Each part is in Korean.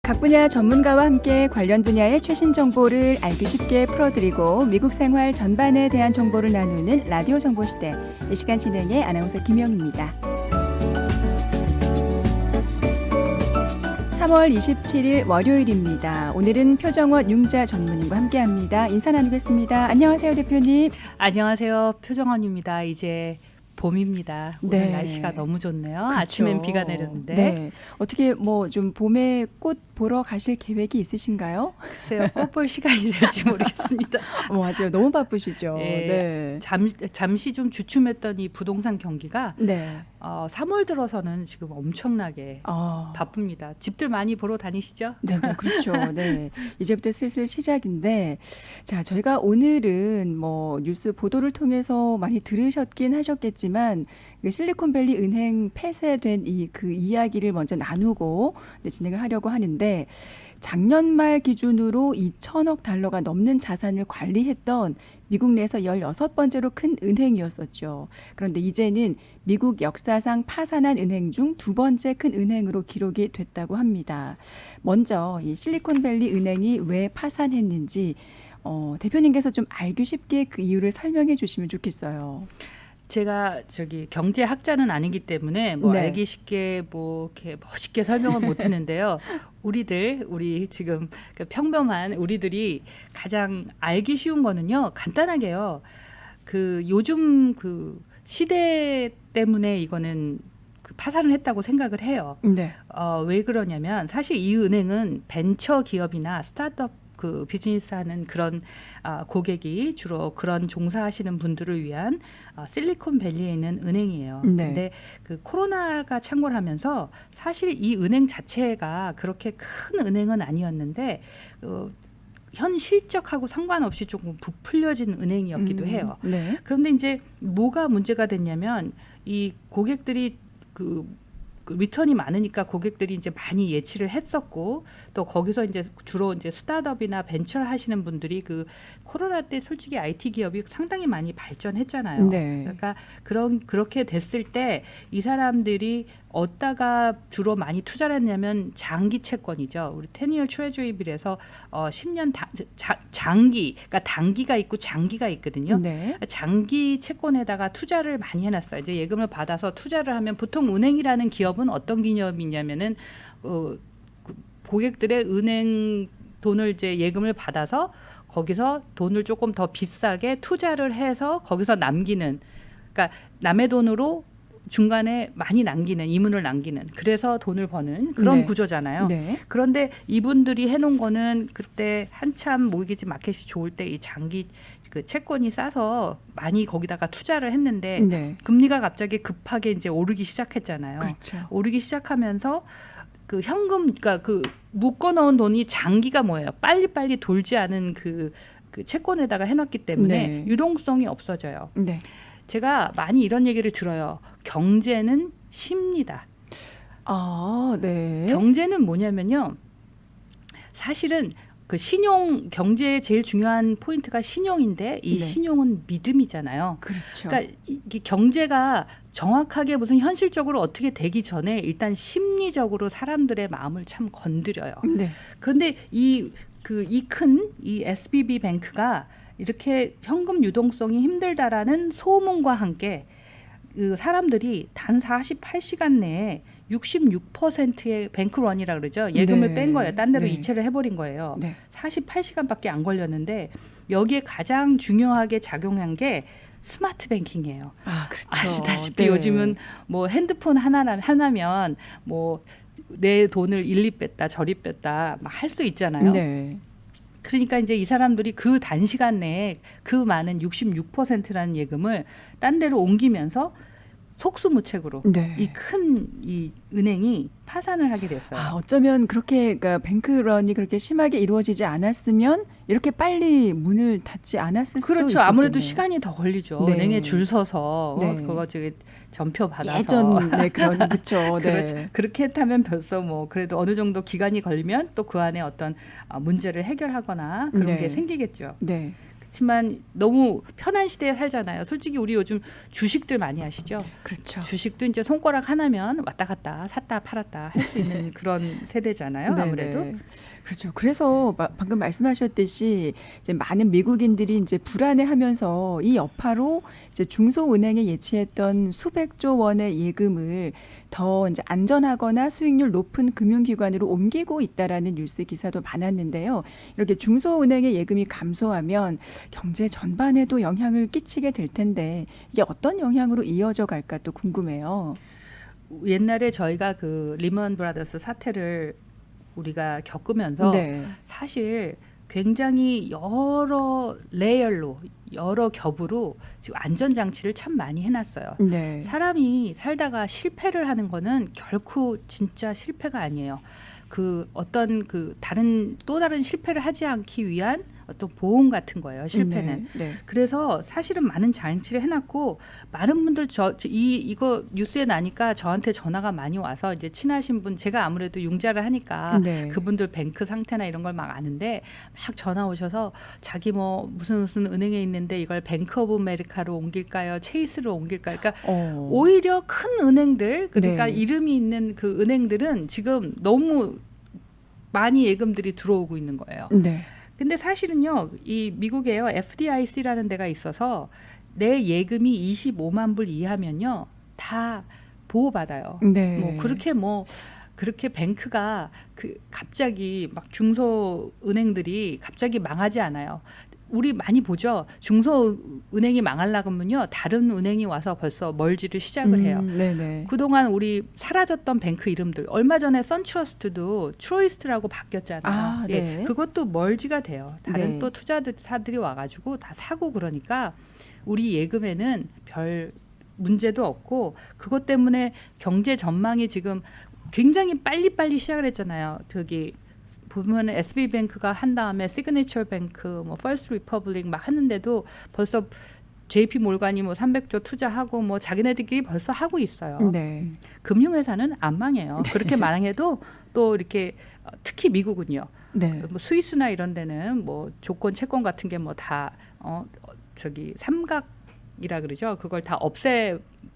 각 분야 전문가와 함께 관련 분야의 최신 정보를 알기 쉽게 풀어드리고 미국 생활 전반에 대한 정보를 나누는 라디오 정보시대. 이 시간 진행의 아나운서 김영입니다. 3월 27일 월요일입니다. 오늘은 표정원 융자 전문인과 함께합니다. 인사 나누겠습니다. 안녕하세요, 대표님. 안녕하세요, 표정원입니다. 이제 봄입니다. 오늘 네. 날씨가 너무 좋네요. 그렇죠. 아침엔 비가 내렸는데. 네. 어떻게 뭐 좀 봄에 꽃 보러 가실 계획이 있으신가요? 글쎄요, 꽃 볼 시간이 될지 모르겠습니다. 맞아요. 너무 바쁘시죠. 네. 잠시 좀 주춤했던 이 부동산 경기가 네. 3월 들어서는 지금 엄청나게 바쁩니다. 집들 많이 보러 다니시죠? 네, 그렇죠. 네. 이제부터 슬슬 시작인데, 자, 저희가 오늘은 뭐 뉴스 보도를 통해서 많이 들으셨긴 하셨겠지만, 그 실리콘밸리 은행 폐쇄된 그 이야기를 먼저 나누고 진행을 하려고 하는데, 작년 말 기준으로 2천억 달러가 넘는 자산을 관리했던 미국 내에서 16번째로 큰 은행이었었죠. 그런데 이제는 미국 역사상 파산한 은행 중 두 번째 큰 은행으로 기록이 됐다고 합니다. 먼저 이 실리콘밸리 은행이 왜 파산했는지 대표님께서 좀 알기 쉽게 그 이유를 설명해 주시면 좋겠어요. 제가 경제학자는 아니기 때문에 네. 알기 쉽게 이렇게 멋있게 설명은 못했는데요. 우리 지금 평범한 우리들이 가장 알기 쉬운 거는요, 간단하게요. 요즘 시대 때문에 이거는 파산을 했다고 생각을 해요. 네. 왜 그러냐면 사실 이 은행은 벤처 기업이나 스타트업 비즈니스하는 그런 고객이 주로 그런 종사하시는 분들을 위한 실리콘밸리에 있는 은행이에요. 네. 근데 코로나가 창궐 하면서 사실 이 은행 자체가 그렇게 큰 은행은 아니었는데 현 실적하고 상관없이 조금 부풀려진 은행이었기도 해요. 네. 그런데 이제 뭐가 문제가 됐냐면 이 고객들이 리턴이 많으니까 고객들이 이제 많이 예치를 했었고, 또 거기서 이제 주로 이제 스타트업이나 벤처를 하시는 분들이 코로나 때 솔직히 IT 기업이 상당히 많이 발전했잖아요. 네. 그러니까 그렇게 됐을 때 이 사람들이 어디다가 주로 많이 투자를 했냐면 장기 채권이죠. 우리 10year treasury bill에서 10년 장기, 그러니까 단기가 있고 장기가 있거든요. 네. 장기 채권에다가 투자를 많이 해놨어요. 이제 예금을 받아서 투자를 하면 보통 은행이라는 기업은 어떤 기업이냐면은 고객들의 은행 돈을 이제 예금을 받아서 거기서 돈을 조금 더 비싸게 투자를 해서 거기서 남기는, 그러니까 남의 돈으로 중간에 많이 남기는, 이문을 남기는, 그래서 돈을 버는 그런 네. 구조잖아요. 네. 그런데 이분들이 해놓은 거는 그때 한참 모기지 마켓이 좋을 때 이 장기 채권이 싸서 많이 거기다가 투자를 했는데 네. 금리가 갑자기 급하게 이제 오르기 시작했잖아요. 그렇죠. 오르기 시작하면서 현금, 그러니까 묶어놓은 돈이 장기가 뭐예요? 빨리빨리 돌지 않은 그 채권에다가 해놨기 때문에 네. 유동성이 없어져요. 네. 제가 많이 이런 얘기를 들어요. 경제는 쉽니다. 네. 경제는 뭐냐면요. 사실은 경제의 제일 중요한 포인트가 신용인데 이 네. 신용은 믿음이잖아요. 그렇죠. 그러니까 이 경제가 정확하게 무슨 현실적으로 어떻게 되기 전에 일단 심리적으로 사람들의 마음을 참 건드려요. 네. 그런데 이 큰 SVB 뱅크가 이렇게 현금 유동성이 힘들다라는 소문과 함께 사람들이 단 48시간 내에 66%의 뱅크런이라 그러죠. 예금을 네. 뺀 거예요. 딴 데로 네. 이체를 해버린 거예요. 네. 48시간밖에 안 걸렸는데 여기에 가장 중요하게 작용한 게 스마트 뱅킹이에요. 그렇죠. 아시다시피 네. 요즘은 뭐 핸드폰 하나면 뭐 내 돈을 일리 뺐다 저리 뺐다 막 할 수 있잖아요. 네. 그러니까 이제 이 사람들이 그 단시간 내에 그 많은 66%라는 예금을 딴 데로 옮기면서 속수무책으로 네. 이 큰 은행이 파산을 하게 됐어요. 어쩌면 그렇게 그러니까 뱅크런이 그렇게 심하게 이루어지지 않았으면 이렇게 빨리 문을 닫지 않았을 수도 그렇죠. 있었겠네요. 아무래도 시간이 더 걸리죠. 네. 은행에 줄 서서 네. 그거 전표 받아서 예전 그렇죠. 그렇죠. 네. 그렇게 했다면 벌써 뭐 그래도 어느 정도 기간이 걸리면 또 그 안에 어떤 문제를 해결하거나 그런 네. 게 생기겠죠. 네. 그렇지만 너무 편한 시대에 살잖아요. 솔직히 우리 요즘 주식들 많이 하시죠. 그렇죠. 주식도 이제 손가락 하나면 왔다 갔다 샀다 팔았다 할 수 있는 그런 세대잖아요. 네네. 아무래도. 그렇죠. 그래서 방금 말씀하셨듯이 이제 많은 미국인들이 이제 불안해하면서 이 여파로 이제 중소은행에 예치했던 수백조 원의 예금을 더 이제 안전하거나 수익률 높은 금융기관으로 옮기고 있다라는 뉴스 기사도 많았는데요. 이렇게 중소은행의 예금이 감소하면 경제 전반에도 영향을 끼치게 될 텐데 이게 어떤 영향으로 이어져 갈까 또 궁금해요. 옛날에 저희가 그 리먼 브라더스 사태를 우리가 겪으면서 네. 사실 굉장히 여러 레이얼로 여러 겹으로 지금 안전장치를 참 많이 해놨어요. 네. 사람이 살다가 실패를 하는 거는 결코 진짜 실패가 아니에요. 그 어떤 그 또 다른 실패를 하지 않기 위한 어떤 보험 같은 거예요. 실패는. 네. 네. 그래서 사실은 많은 장치를 해놨고 많은 분들 이거 뉴스에 나니까 저한테 전화가 많이 와서 이제 친하신 분 제가 아무래도 융자를 하니까 네. 그분들 뱅크 상태나 이런 걸 막 아는데 막 전화 오셔서 자기 뭐 무슨 은행에 있는데 이걸 뱅크 오브 아메리카로 옮길까요? 체이스로 옮길까요? 그러니까 오히려 큰 은행들 그러니까 네. 이름이 있는 그 은행들은 지금 너무 많이 예금들이 들어오고 있는 거예요. 네. 근데 사실은요, 이 미국에요, FDIC라는 데가 있어서 내 예금이 25만 불 이하면요, 다 보호받아요. 네. 그렇게 뱅크가 갑자기 막 중소은행들이 갑자기 망하지 않아요. 우리 많이 보죠. 중소은행이 망하려고 하면요, 다른 은행이 와서 벌써 멀지를 시작을 해요. 네네. 그동안 우리 사라졌던 뱅크 이름들 얼마 전에 선트러스트도 트로이스트라고 바뀌었잖아요. 아, 네. 예, 그것도 멀지가 돼요. 다른 네. 또 투자사들이 와가지고 다 사고 그러니까 우리 예금에는 별 문제도 없고 그것 때문에 경제 전망이 지금 굉장히 빨리빨리 시작을 했잖아요. 저기 보면 SB뱅크가 한 다음에 시그니처 뱅크, 뭐 퍼스트 리퍼블릭 막 하는데도 벌써 JP 몰간이 뭐 300조 투자하고 뭐 자기네들끼리 벌써 하고 있어요. 네. 금융회사는 안 망해요. 그렇게 망해도 또 이렇게 특히 미국은요. 네. 뭐 스위스나 이런 데는 뭐 조건 채권 같은 게 뭐 다 저기 삼각이라 그러죠. 그걸 다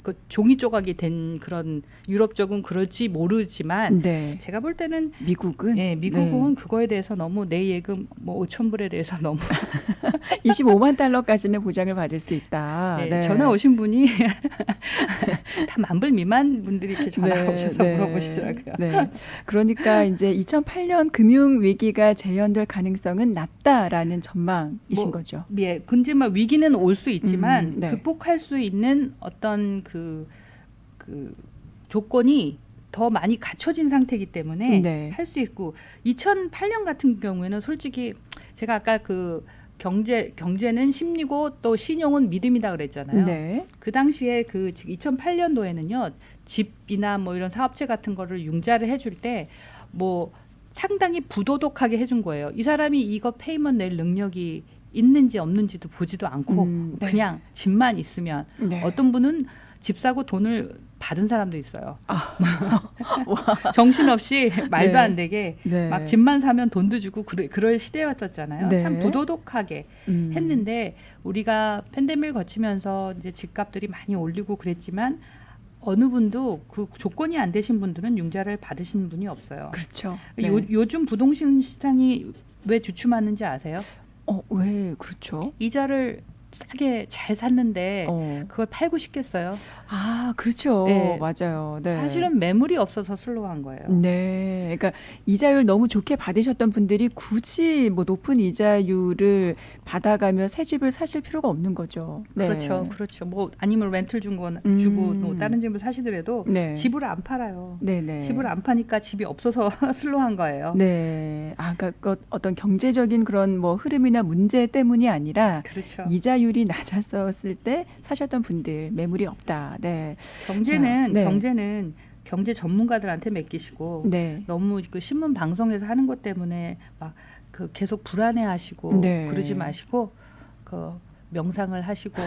그 종이 조각이 된 그런 유럽 쪽은 그럴지 모르지만 네. 제가 볼 때는 미국은 미국은 그거에 대해서 너무 내 예금 뭐 5천 불에 대해서 너무 25만 달러까지는 보장을 받을 수 있다. 네, 네. 전화 오신 분이 다 만불 미만 분들이 이렇게 전화 오셔서 물어보시더라고요. 네. 그러니까 이제 2008년 금융 위기가 재현될 가능성은 낮다라는 전망이신 거죠. 예, 근지만 위기는 올 수 있지만 네. 극복할 수 있는 어떤 그 조건이 더 많이 갖춰진 상태이기 때문에 네. 할 수 있고 2008년 같은 경우에는 솔직히 제가 아까 그 경제는 심리고 또 신용은 믿음이다 그랬잖아요. 네. 그 당시에 그 2008년도에는요 집이나 뭐 이런 사업체 같은 거를 융자를 해줄 때 뭐 상당히 부도덕하게 해준 거예요. 이 사람이 이거 페이먼트 낼 능력이 있는지 없는지도 보지도 않고 네. 그냥 집만 있으면 네. 어떤 분은 집 사고 돈을 받은 사람도 있어요. 정신없이 말도 네. 안 되게 네. 막 집만 사면 돈도 주고 그럴 시대였었잖아요. 네. 참 부도덕하게 했는데 우리가 팬데믹을 거치면서 이제 집값들이 많이 올리고 그랬지만 어느 분도 그 조건이 안 되신 분들은 융자를 받으시는 분이 없어요. 그렇죠. 요즘 부동산 시장이 왜 주춤하는지 아세요? 왜 그렇죠? 이자를 싸게 잘 샀는데 그걸 팔고 싶겠어요? 아, 그렇죠. 네. 맞아요. 네. 사실은 매물이 없어서 슬로우한 거예요. 네. 그러니까 이자율 너무 좋게 받으셨던 분들이 굳이 뭐 높은 이자율을 받아가며 새 집을 사실 필요가 없는 거죠. 네. 그렇죠. 뭐 아니면 렌트를 주고 뭐 다른 집을 사시더라도 네. 집을 안 팔아요. 네네. 집을 안 파니까 집이 없어서 슬로우한 거예요. 네. 그러니까 어떤 경제적인 그런 뭐 흐름이나 문제 때문이 아니라 그렇죠. 이자율이 낮았었을 때 사셨던 분들 매물이 없다. 네. 경제는 네. 경제는 경제 전문가들한테 맡기시고 네. 너무 그 신문 방송에서 하는 것 때문에 막 그 계속 불안해하시고 네. 그러지 마시고 명상을 하시고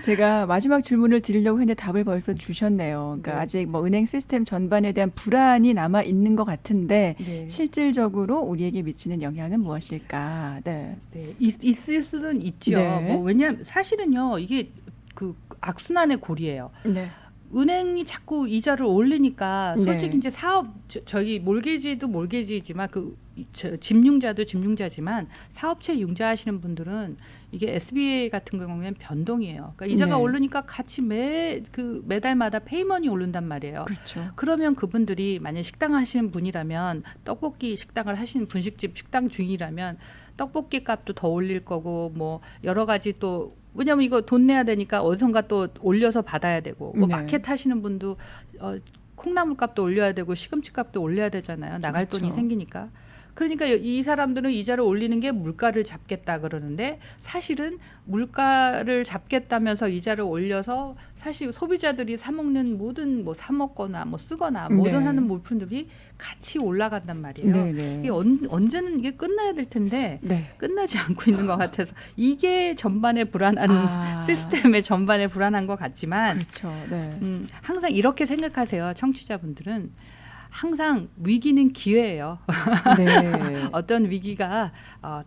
제가 마지막 질문을 드리려고 했는데 답을 벌써 주셨네요. 그러니까 네. 아직 뭐 은행 시스템 전반에 대한 불안이 남아 있는 것 같은데 네. 실질적으로 우리에게 미치는 영향은 무엇일까? 네. 네, 있을 수는 있죠. 네. 뭐 왜냐하면 사실은요 이게 그 악순환의 고리예요. 네. 은행이 자꾸 이자를 올리니까 솔직히 네. 이제 사업 저희 몰개지도 몰개지지만 집융자도 집융자지만 사업체 융자하시는 분들은 이게 SBA 같은 경우에는 변동이에요. 그러니까 이자가 네. 오르니까 같이 매달마다 페이먼이 오른단 말이에요. 그렇죠. 그러면 그분들이 만약 식당 하시는 분이라면 떡볶이 식당을 하시는 분식집 식당 주인이라면 떡볶이 값도 더 올릴 거고 뭐 여러 가지 또 왜냐면 이거 돈 내야 되니까 어디선가 또 올려서 받아야 되고 뭐 네. 마켓 하시는 분도 콩나물 값도 올려야 되고 시금치 값도 올려야 되잖아요. 나갈 그렇죠. 돈이 생기니까. 그러니까 이 사람들은 이자를 올리는 게 물가를 잡겠다 그러는데 사실은 물가를 잡겠다면서 이자를 올려서 사실 소비자들이 사 먹는 모든 뭐 사 먹거나 뭐 쓰거나 뭐든 네. 하는 물품들이 같이 올라간단 말이에요. 네, 네. 이게 언제는 이게 끝나야 될 텐데 네. 끝나지 않고 있는 것 같아서 이게 전반의 불안한 시스템의 전반에 불안한 것 같지만 그렇죠. 네. 항상 이렇게 생각하세요. 청취자분들은 항상 위기는 기회예요. 네. 어떤 위기가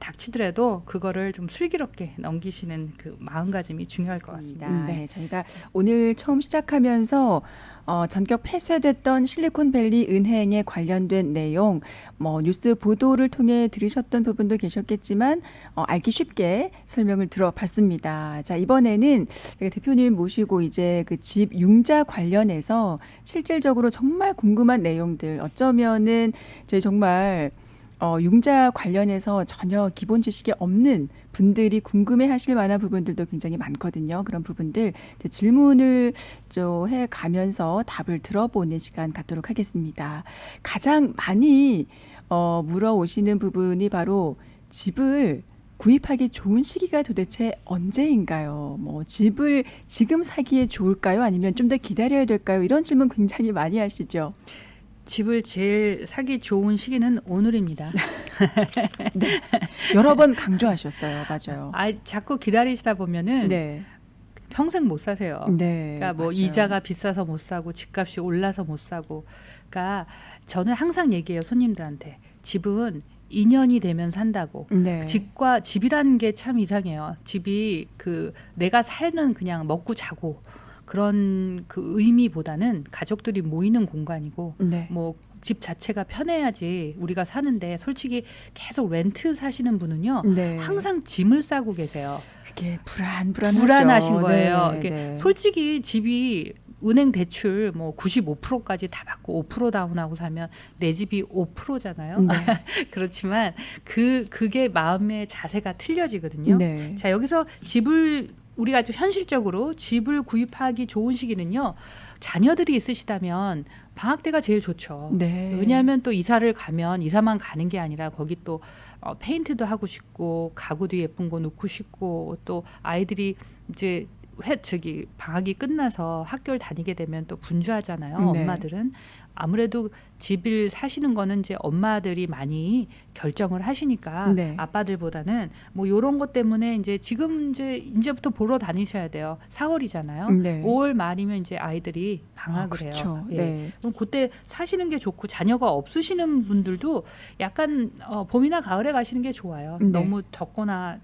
닥치더라도 그거를 좀 슬기롭게 넘기시는 그 마음가짐이 중요할 것 같습니다. 네, 저희가 오늘 처음 시작하면서 전격 폐쇄됐던 실리콘밸리 은행에 관련된 내용, 뭐 뉴스 보도를 통해 들으셨던 부분도 계셨겠지만 알기 쉽게 설명을 들어봤습니다. 자, 이번에는 제가 대표님 모시고 이제 그 집 융자 관련해서 실질적으로 정말 궁금한 내용들, 어쩌면은 저희 정말 융자 관련해서 전혀 기본 지식이 없는 분들이 궁금해하실 만한 부분들도 굉장히 많거든요. 그런 부분들 질문을 좀 해가면서 답을 들어보는 시간 갖도록 하겠습니다. 가장 많이 물어오시는 부분이 바로 집을 구입하기 좋은 시기가 도대체 언제인가요? 뭐 집을 지금 사기에 좋을까요? 아니면 좀 더 기다려야 될까요? 이런 질문 굉장히 많이 하시죠. 집을 제일 사기 좋은 시기는 오늘입니다. 네. 여러 번 강조하셨어요. 맞아요. 자꾸 기다리시다 보면은 네. 평생 못 사세요. 네. 그러니까 뭐 맞아요. 이자가 비싸서 못 사고 집값이 올라서 못 사고. 그러니까 저는 항상 얘기해요. 손님들한테. 집은 2년이 되면 산다고. 네. 집이라는 게 참 이상해요. 집이 내가 사는 그냥 먹고 자고 그런 그 의미보다는 가족들이 모이는 공간이고 네. 뭐 집 자체가 편해야지 우리가 사는데 솔직히 계속 렌트 사시는 분은요. 네. 항상 짐을 싸고 계세요. 그게 불안하죠. 불안하신 거예요. 네, 이게 네. 솔직히 집이 은행 대출 뭐 95%까지 다 받고 5% 다운하고 사면 내 집이 5%잖아요. 네. 그렇지만 그게 마음의 자세가 틀려지거든요. 네. 자, 여기서 우리가 좀 현실적으로 집을 구입하기 좋은 시기는요. 자녀들이 있으시다면 방학 때가 제일 좋죠. 네. 왜냐하면 또 이사를 가면 이사만 가는 게 아니라 거기 또 페인트도 하고 싶고 가구도 예쁜 거 놓고 싶고 또 아이들이 이제 방학이 끝나서 학교를 다니게 되면 또 분주하잖아요. 네. 엄마들은 아무래도 집을 사시는 거는 이제 엄마들이 많이 결정을 하시니까 네. 아빠들보다는 뭐 이런 것 때문에 지금 이제부터 보러 다니셔야 돼요. 4월이잖아요. 네. 5월 말이면 이제 아이들이 방학을 그렇죠. 해요. 예. 네. 그럼 그때 사시는 게 좋고 자녀가 없으시는 분들도 약간 봄이나 가을에 가시는 게 좋아요. 네. 너무 덥거나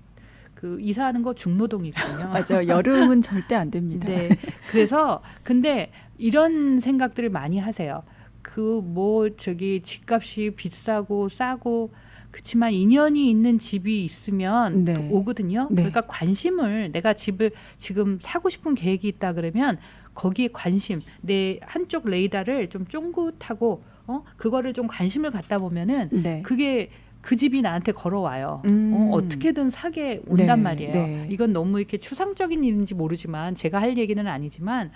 이사하는 거 중노동이거든요. 맞아요. 여름은 절대 안 됩니다. 네. 그래서 근데 이런 생각들을 많이 하세요. 집값이 비싸고 싸고 그렇지만 인연이 있는 집이 있으면 네. 또 오거든요. 네. 그러니까 관심을 내가 집을 지금 사고 싶은 계획이 있다 그러면 거기에 관심, 내 한쪽 레이더를 좀 쫑긋하고 그거를 좀 관심을 갖다 보면은 네. 그게 그 집이 나한테 걸어와요. 어떻게든 사게 네, 온단 말이에요. 네. 이건 너무 이렇게 추상적인 일인지 모르지만 제가 할 얘기는 아니지만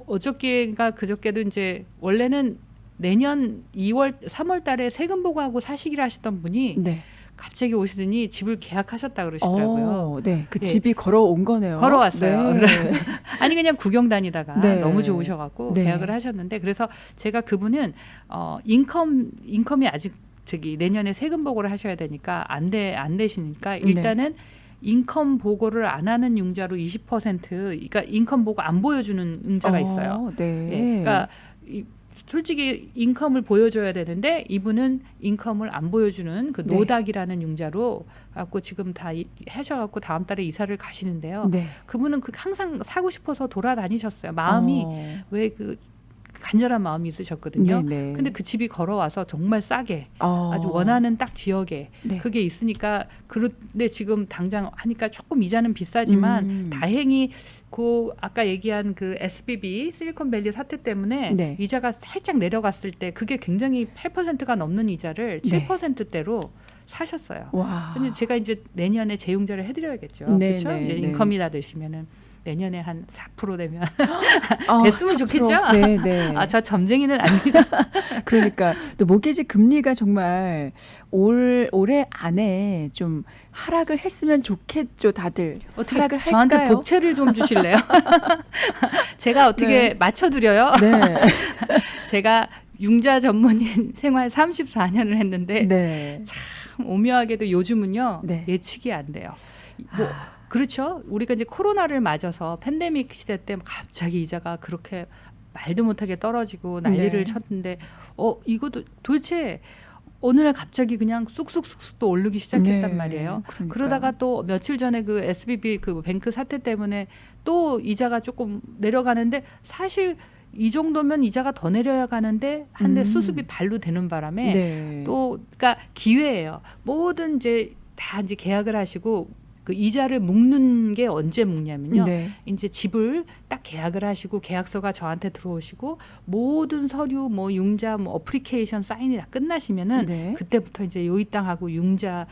어저께가 그저께도 이제 원래는 내년 3월 달에 세금 보고하고 사시기로 하셨던 분이 네. 갑자기 오시더니 집을 계약하셨다 그러시더라고요. 네. 그 네. 집이 걸어온 거네요. 걸어왔어요. 네. 아니 그냥 구경 다니다가 네. 너무 좋으셔갖고 네. 계약을 하셨는데 그래서 제가 그분은 인컴이 아직 저기 내년에 세금 보고를 하셔야 되니까 안 되시니까 일단은 인컴 보고를 안 하는 융자로 20% 그러니까 인컴 보고 안 보여주는 융자가 있어요. 네. 예, 그러니까 솔직히 인컴을 보여줘야 되는데 이분은 인컴을 안 보여주는 그 네. 노닥이라는 융자로 갖고 지금 다 하셔갖고 다음 달에 이사를 가시는데요. 네. 그분은 항상 사고 싶어서 돌아다니셨어요. 마음이 왜 그 간절한 마음이 있으셨거든요. 네네. 근데 그 집이 걸어와서 정말 싸게 아주 원하는 딱 지역에 네. 그게 있으니까 그런데 지금 당장 하니까 조금 이자는 비싸지만 다행히 그 아까 얘기한 그 SBB 실리콘밸리 사태 때문에 네. 이자가 살짝 내려갔을 때 그게 굉장히 8%가 넘는 이자를 네. 7%대로 사셨어요. 와. 근데 제가 이제 내년에 재융자를 해드려야겠죠. 네, 그렇죠? 네, 네. 인컴이 다 되시면은 내년에 한 4% 되면 아, 됐으면 4%. 좋겠죠? 네, 네. 아, 저 점쟁이는 아닙니다. 그러니까 또 모기지 금리가 정말 올해 안에 좀 하락을 했으면 좋겠죠, 다들. 어떻게 하락을 저한테 할까요? 복채를 좀 주실래요? 제가 어떻게 네. 맞춰드려요? 네. 제가 융자 전문인 생활 34년을 했는데 네. 참 오묘하게도 요즘은요 네. 예측이 안 돼요. 뭐 그렇죠. 우리가 이제 코로나를 맞아서 팬데믹 시대 때 갑자기 이자가 그렇게 말도 못하게 떨어지고 난리를 네. 쳤는데 이것도 도대체 어느 날 갑자기 그냥 쑥쑥쑥쑥 또 오르기 시작했단 네. 말이에요. 그러니까요. 그러다가 또 며칠 전에 그 SBB 그 뱅크 사태 때문에 또 이자가 조금 내려가는데 사실 이 정도면 이자가 더 내려야 가는데 한데 수습이 발로 되는 바람에 네. 또 그러니까 기회예요. 모든 이제 다 이제 계약을 하시고 그 이자를 묶는 게 언제 묶냐면요. 네. 이제 집을 딱 계약을 하시고 계약서가 저한테 들어오시고 모든 서류 뭐 융자 뭐 어플리케이션 사인이 다 끝나시면은 네. 그때부터 이제 요이 땅하고 융자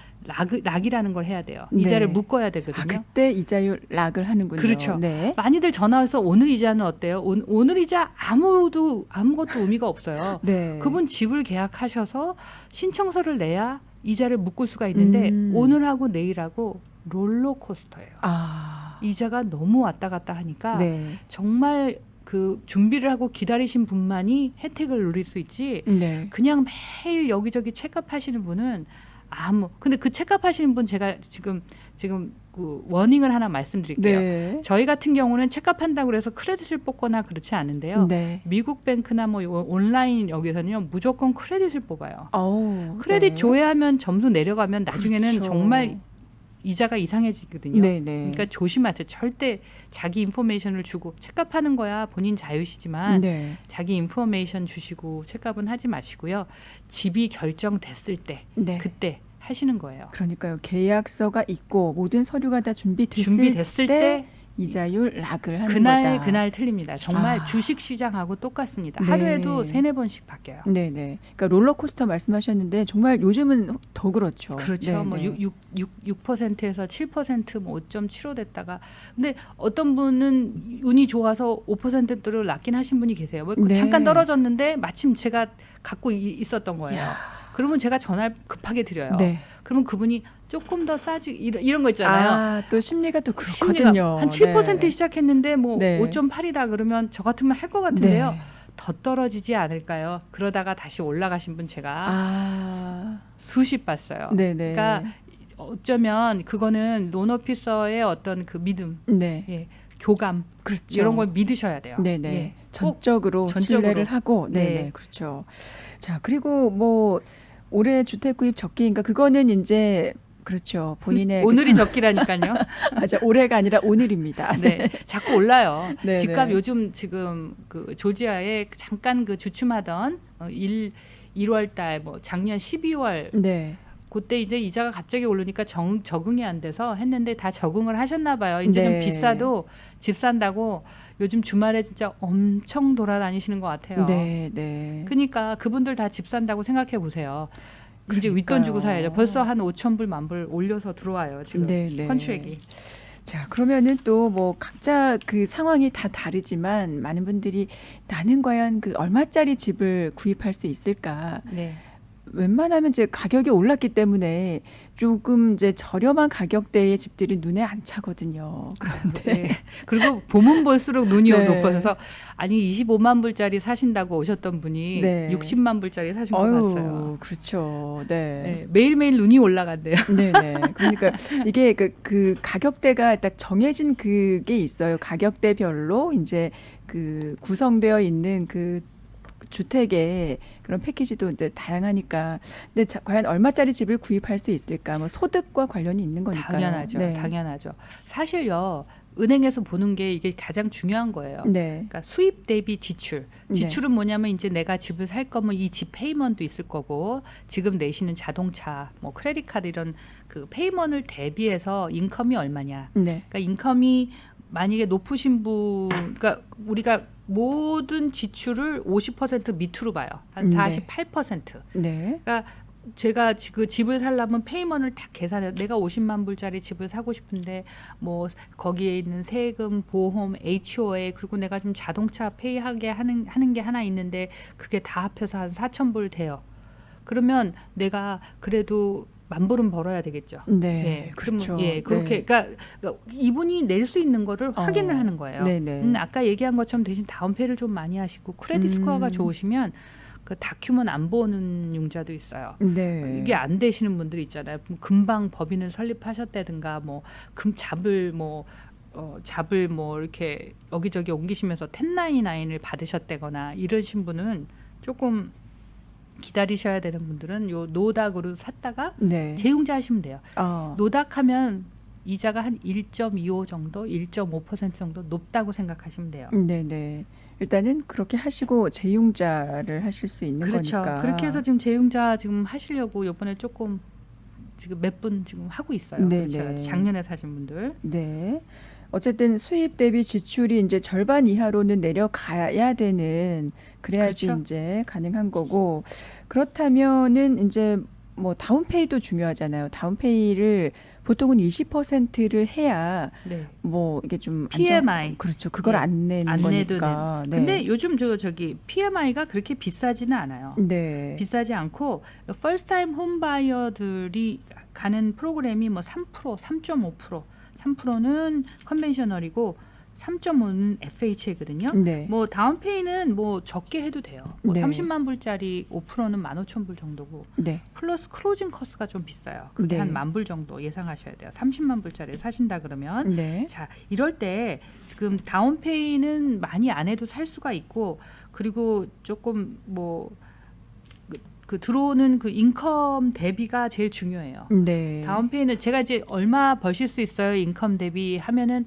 락이라는 걸 해야 돼요. 네. 이자를 묶어야 아, 되거든요. 그때 이자율 락을 하는군요. 그렇죠. 네. 많이들 전화 와서 오늘 이자는 어때요? 오늘 이자 아무것도 의미가 없어요. 네. 그분 집을 계약하셔서 신청서를 내야 이자를 묶을 수가 있는데 오늘하고 내일하고 롤러코스터예요. 아. 이자가 너무 왔다 갔다 하니까 네. 정말 그 준비를 하고 기다리신 분만이 혜택을 누릴 수 있지 네. 그냥 매일 여기저기 체크하시는 분은 근데 그 체크하시는 분 제가 지금 그 워닝을 하나 말씀드릴게요. 네. 저희 같은 경우는 체크한다고 해서 크레딧을 뽑거나 그렇지 않은데요. 네. 미국 뱅크나 뭐 온라인 여기서는요 무조건 크레딧을 뽑아요. 크레딧 네. 조회하면 점수 내려가면 나중에는 그렇죠. 정말 이자가 이상해지거든요. 네, 네. 그러니까 조심하세요. 절대 자기 인포메이션을 주고 책값하는 거야 본인 자유시지만 네. 자기 인포메이션 주시고 책값은 하지 마시고요. 집이 결정됐을 때 네. 그때 하시는 거예요. 그러니까요. 계약서가 있고 모든 서류가 다 준비됐을 때 이자율 락을 하는 거다. 그날 틀립니다. 정말 아. 주식 시장하고 똑같습니다. 네. 하루에도 3-4번씩 바뀌어요. 네네. 그러니까 롤러코스터 말씀하셨는데 정말 요즘은 더 그렇죠. 그렇죠. 뭐 6%에서 7% 뭐 5.75 됐다가 근데 어떤 분은 운이 좋아서 5%를 낮긴 하신 분이 계세요. 뭐 네. 잠깐 떨어졌는데 마침 제가 갖고 있었던 거예요. 이야. 그러면 제가 전화를 급하게 드려요. 네. 그러면 그분이 조금 더 싸지 이런 거 있잖아요. 아, 또 심리가 또 심리가 그렇거든요. 한 7% 네. 시작했는데 뭐 네. 5.8이다 그러면 저 같으면 할 것 같은데요. 네. 더 떨어지지 않을까요? 그러다가 다시 올라가신 분 제가 수십 봤어요. 네네. 그러니까 어쩌면 그거는 론오피서의 어떤 그 믿음, 네. 예, 교감 그렇죠. 이런 걸 믿으셔야 돼요. 네네. 예, 전적으로 신뢰를 하고. 네. 네네. 그렇죠. 자, 그리고 뭐 올해 주택 구입 적기인가 그거는 이제 그렇죠. 본인의 오늘이 적기라니까요. 맞아. 올해가 아니라 오늘입니다. 네, 자꾸 올라요. 네, 집값 네. 요즘 지금 그 조지아에 잠깐 그 주춤하던 1월 달, 뭐 작년 12월 네. 그때 이제 이자가 갑자기 오르니까 적응이 안 돼서 했는데 다 적응을 하셨나 봐요. 이제는 네. 비싸도 집 산다고 요즘 주말에 진짜 엄청 돌아다니시는 것 같아요. 네, 네. 그러니까 그분들 다 집 산다고 생각해 보세요. 이제 그러니까요. 윗돈 주고 사야죠. 벌써 한 5,000불, 10,000불 올려서 들어와요. 지금 네, 네. 컨트랙이. 자, 그러면은 또 뭐 각자 그 상황이 다 다르지만 많은 분들이 나는 과연 그 얼마짜리 집을 구입할 수 있을까? 네. 웬만하면 이제 가격이 올랐기 때문에 조금 이제 저렴한 가격대의 집들이 눈에 안 차거든요. 그런데 네. 그리고 보면 볼수록 눈이 네. 높아져서 아니 25만 불짜리 사신다고 오셨던 분이 네. 60만 불짜리 사신 거 봤어요. 그렇죠. 네. 네, 매일매일 눈이 올라간대요. 네네. 그러니까 이게 그 가격대가 딱 정해진 그게 있어요. 가격대별로 이제 그 구성되어 있는 그 주택의 그런 패키지도 이제 다양하니까. 근데 과연 얼마짜리 집을 구입할 수 있을까? 뭐 소득과 관련이 있는 거니까요. 당연하죠. 네. 당연하죠. 사실요. 은행에서 보는 게 이게 가장 중요한 거예요. 네. 그러니까 수입 대비 지출. 지출은 뭐냐면 이제 내가 집을 살 거면 이 집 페이먼트도 있을 거고 지금 내시는 자동차, 뭐 크레딧 카드 이런 그 페이먼트를 대비해서 인컴이 얼마냐. 네. 그러니까 인컴이 만약에 높으신 분, 그러니까 우리가 모든 지출을 50% 밑으로 봐요. 한 네. 48%. 네. 그러니까 제가 그 집을 살려면 페이먼트를 다 계산해요. 내가 50만 불짜리 집을 사고 싶은데 뭐 거기에 있는 세금, 보험, HOA 그리고 내가 좀 자동차 페이하게 하는 게 하나 있는데 그게 다 합해서 한 4천 불 돼요. 그러면 내가 그래도 10,000불은 벌어야 되겠죠. 네. 예, 그러면 그렇죠. 예, 그렇게 네. 그러니까 이분이 낼 수 있는 거를 확인을 하는 거예요. 네네. 아까 얘기한 것처럼 대신 다운페이를 좀 많이 하시고 크레딧 스코어가 좋으시면 그 다큐ment 안 보는 융자도 있어요. 네. 이게 안 되시는 분들이 있잖아요. 금방 법인을 설립하셨다든가 뭐 잡을 뭐 이렇게 여기저기 옮기시면서 1099을 받으셨다거나 이러신 분은 조금 기다리셔야 되는 분들은 요 노닥으로 샀다가 네. 재융자 하시면 돼요. 어. 노닥하면 이자가 한 1.25 정도, 1.5% 정도 높다고 생각하시면 돼요. 네네. 일단은 그렇게 하시고 재융자를 하실 수 있는 그렇죠. 거니까. 그렇게 해서 지금 재융자 지금 하시려고 이번에 조금 지금 몇 분 지금 하고 있어요. 네네. 그렇죠. 작년에 사신 분들. 네. 어쨌든 수입 대비 지출이 이제 절반 이하로는 내려가야 되는, 그래야지 그렇죠. 이제 가능한 거고. 그렇다면은 이제 뭐 다운페이도 중요하잖아요. 다운페이를 보통은 20%를 해야 네. 뭐 이게 좀 PMI. 그렇죠. 그걸 네. 안 내는 안 내도 거니까. 네. 근데 요즘 저기 PMI가 그렇게 비싸지는 않아요. 네. 비싸지 않고 first time home buyer들이 가는 프로그램이 뭐 3%, 3.5%, 3%는 컨벤셔널이고 3.5는 FHA거든요. 네. 뭐 다운페이는 뭐 적게 해도 돼요. 뭐 네. 30만 불짜리 5%는 15,000불 정도고 네. 플러스 클로징 커스가 좀 비싸요. 그게 네. 한 10,000불 정도 예상하셔야 돼요. 30만 불짜리 사신다 그러면 네. 자, 이럴 때 지금 다운페이는 많이 안 해도 살 수가 있고 그리고 조금 뭐 그 들어오는 그 인컴 대비가 제일 중요해요. 네. 다운페이는 제가 이제 얼마 버실 수 있어요. 인컴 대비 하면은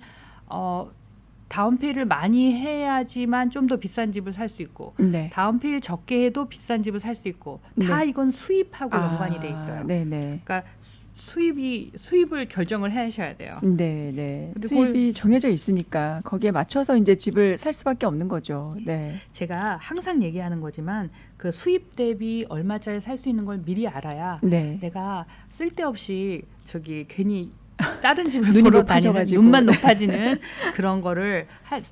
다운페이를 많이 해야지만 좀 더 비싼 집을 살 수 있고 네. 다운페이를 적게 해도 비싼 집을 살 수 있고 다 네. 이건 수입하고 연관이 돼 있어요. 네네. 그러니까 수입을 결정을 하셔야 돼요. 네네. 근데 수입이 정해져 있으니까 거기에 맞춰서 이제 집을 살 수밖에 없는 거죠. 네. 제가 항상 얘기하는 거지만 그 수입 대비 얼마짜리 살 수 있는 걸 미리 알아야 네. 내가 쓸데없이 저기 괜히 다른 집을 눈이 보러 다니는 높아져가지고. 눈만 높아지는 그런 거를 할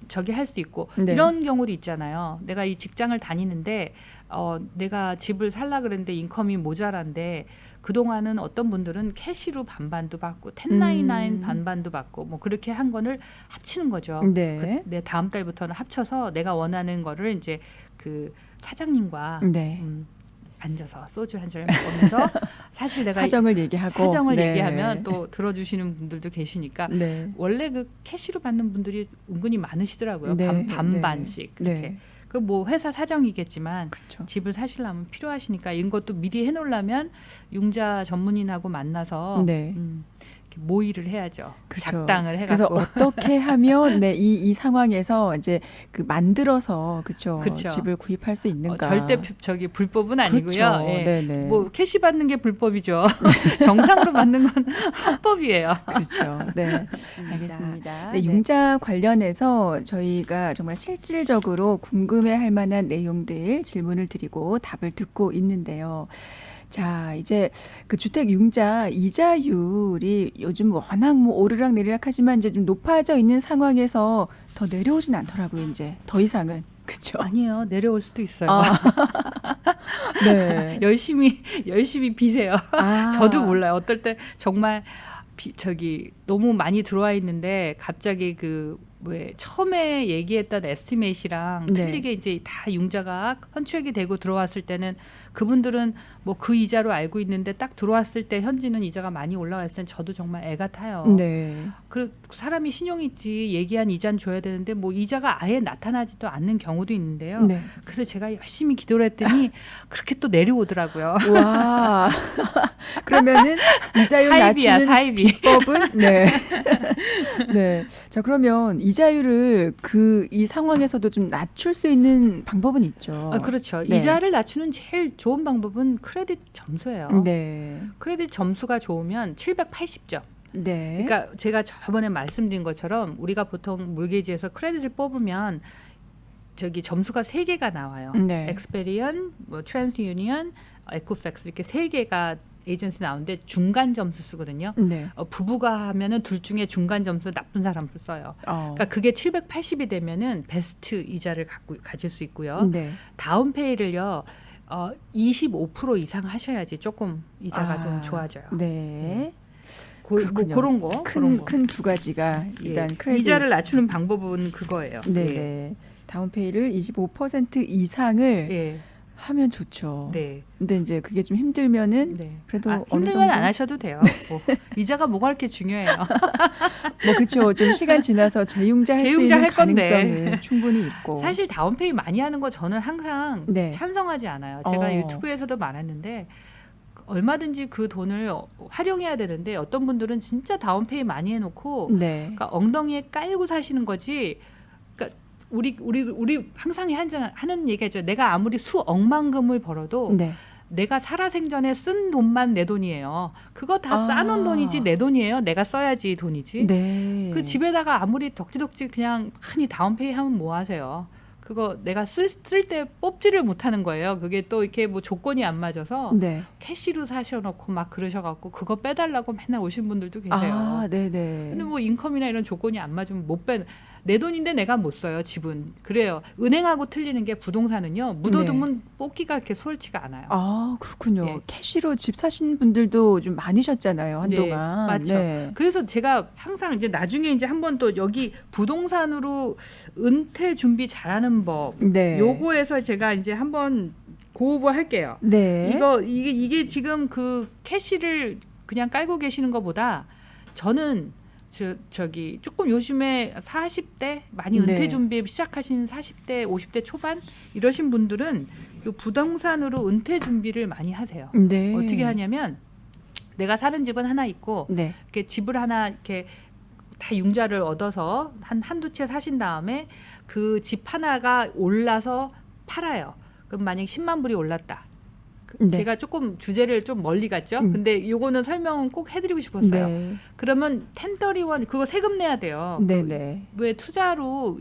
수 있고 네. 이런 경우도 있잖아요. 내가 이 직장을 다니는데 내가 집을 살라 그랬는데 인컴이 모자란데 그동안은 어떤 분들은 캐시로 반반도 받고 1099 반반도 받고 뭐 그렇게 한 거를 합치는 거죠. 네. 내 다음 달부터는 합쳐서 내가 원하는 거를 이제 그 사장님과 네. 앉아서 소주 한 잔 먹으면서 사실 내가 사정을 얘기하고 사정을 네. 얘기하면 또 들어주시는 분들도 계시니까 네. 원래 그 캐시로 받는 분들이 은근히 많으시더라고요. 네. 반반씩 그렇게. 네. 그 뭐 회사 사정이겠지만 그렇죠. 집을 사시려면 필요하시니까 이런 것도 미리 해놓으려면 융자 전문인하고 만나서 네. 이렇게 모의를 해야죠. 그렇죠. 작당을 그래서 해갖고. 어떻게 하면 네, 이 상황에서 이제 그 만들어서 그렇죠. 그렇죠. 집을 구입할 수 있는가. 절대 저기 불법은 아니고요. 그렇죠. 예. 네네. 뭐 캐시 받는 게 불법이죠. 정상으로 받는 건 합법이에요. 그렇죠. 네. 알겠습니다. 알겠습니다. 네, 융자 관련해서 저희가 정말 실질적으로 궁금해할 만한 내용들 질문을 드리고 답을 듣고 있는데요. 자, 이제 그 주택 융자 이자율이 요즘 워낙 뭐 오르락내리락 하지만 이제 좀 높아져 있는 상황에서 더 내려오진 않더라고요, 이제. 더 이상은. 그렇죠? 아니에요. 내려올 수도 있어요. 네. 열심히 비세요. 아. 저도 몰라요. 어떨 때 정말 너무 많이 들어와 있는데 갑자기 왜 처음에 얘기했던 에스티메이시랑 네. 틀리게 이제 다 융자가 헌출액이 되고 들어왔을 때는 그분들은 뭐 그 이자로 알고 있는데 딱 들어왔을 때 현지는 이자가 많이 올라왔을 땐 저도 정말 애가 타요. 네. 그 사람이 신용 있지 얘기한 이자는 줘야 되는데 뭐 이자가 아예 나타나지도 않는 경우도 있는데요. 네. 그래서 제가 열심히 기도를 했더니 그렇게 또 내려오더라고요. 와. 그러면은 이자율 사이비야, 낮추는 사이비. 비법은 네. 네. 자, 그러면 이자율을 이 상황에서도 좀 낮출 수 있는 방법은 있죠. 그렇죠. 네. 이자를 낮추는 제일 좋은 방법은 크레딧 점수예요. 네. 크레딧 점수가 좋으면 780점. 네. 그러니까 제가 저번에 말씀드린 것처럼 우리가 보통 몰게이지에서 크레딧을 뽑으면 점수가 3개가 나와요. 네. 엑스페리언, 트랜스유니언, 에코팩스 이렇게 3개가 에이전시 나오는데 중간 점수 쓰거든요. 네. 부부가 하면은 둘 중에 중간 점수 나쁜 사람을 써요. 그러니까 그게 780이 되면은 베스트 이자를 가질 수 있고요. 네. 다운페이를요 25% 이상 하셔야지 조금 이자가 좀 좋아져요. 네. 뭐 그렇군요. 그런 거. 큰 두 가지가 일단 크레딧. 이자를 낮추는 방법은 그거예요. 네. 다운페이를 25% 이상을 예. 하면 좋죠. 네. 근데 이제 그게 좀 힘들면은 네. 그래도 어느 힘들면 정도 안 하셔도 돼요. 뭐, 이자가 뭐가 그렇게 중요해요. 뭐 그렇죠. 좀 시간 지나서 재융자 할 수 재융자 있는 할 건데. 가능성은 충분히 있고. 사실 다운페이 많이 하는 거 저는 항상 네. 찬성하지 않아요. 제가 유튜브에서도 말했는데 얼마든지 그 돈을 활용해야 되는데 어떤 분들은 진짜 다운페이 많이 해놓고 네. 그러니까 엉덩이에 깔고 사시는 거지. 그러니까 우리 항상 하는 얘기가 있죠. 내가 아무리 수억만금을 벌어도 네. 내가 살아생전에 쓴 돈만 내 돈이에요. 그거 다 쌓아놓은 돈이지 내 돈이에요. 내가 써야지 돈이지. 네. 그 집에다가 아무리 덕지덕지 그냥 흔히 다운페이 하면 뭐 하세요? 그거 내가 쓸 때 뽑지를 못하는 거예요. 그게 또 이렇게 뭐 조건이 안 맞아서 네. 캐시로 사셔놓고 막 그러셔갖고 그거 빼달라고 맨날 오신 분들도 계세요. 아, 네네. 근데 뭐 인컴이나 이런 조건이 안 맞으면 못 빼. 내 돈인데 내가 못 써요. 집은. 그래요. 은행하고 틀리는 게 부동산은요. 묻어두면 뽑기가 그렇게 수월치가 않아요. 아, 그렇군요. 예. 캐시로 집 사신 분들도 좀 많으셨잖아요, 한동안. 네, 맞죠. 네. 그래서 제가 항상 이제 나중에 이제 한번 또 여기 부동산으로 은퇴 준비 잘하는 법. 네. 요거에서 제가 이제 한번 고오버 할게요. 네. 이게 지금 그 캐시를 그냥 깔고 계시는 것보다 저는 조금 요즘에 40대 많이 은퇴 네. 준비 시작하신 40대, 50대 초반 이러신 분들은 요 부동산으로 은퇴 준비를 많이 하세요. 네. 어떻게 하냐면 내가 사는 집은 하나 있고 네. 이렇게 집을 하나 이렇게 다 융자를 얻어서 한두 채 사신 다음에 그 집 하나가 올라서 팔아요. 그럼 만약 10만 불이 올랐다. 네. 제가 조금 주제를 좀 멀리 갔죠. 근데 요거는 설명은 꼭 해드리고 싶었어요. 네. 그러면 1031 그거 세금 내야 돼요. 네네. 왜 투자로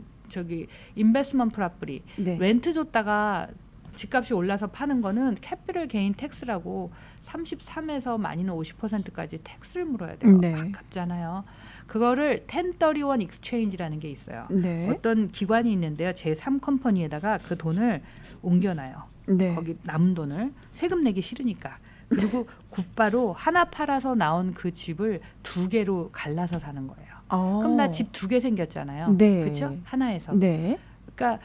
인베스먼트 프로퍼티 네. 렌트 줬다가 집값이 올라서 파는 거는 캐피털 게인 텍스라고 33에서 많이는 50%까지 텍스를 물어야 돼요. 네. 아깝잖아요. 그거를 1031 익스체인지라는 게 있어요. 네. 어떤 기관이 있는데요. 제3 컴퍼니에다가 그 돈을 옮겨놔요. 네. 거기 남은 돈을 세금 내기 싫으니까. 그리고 곧바로 하나 팔아서 나온 그 집을 2개로 갈라서 사는 거예요. 그럼 나 집 2개 생겼잖아요. 네. 그렇죠? 하나에서. 네. 그러니까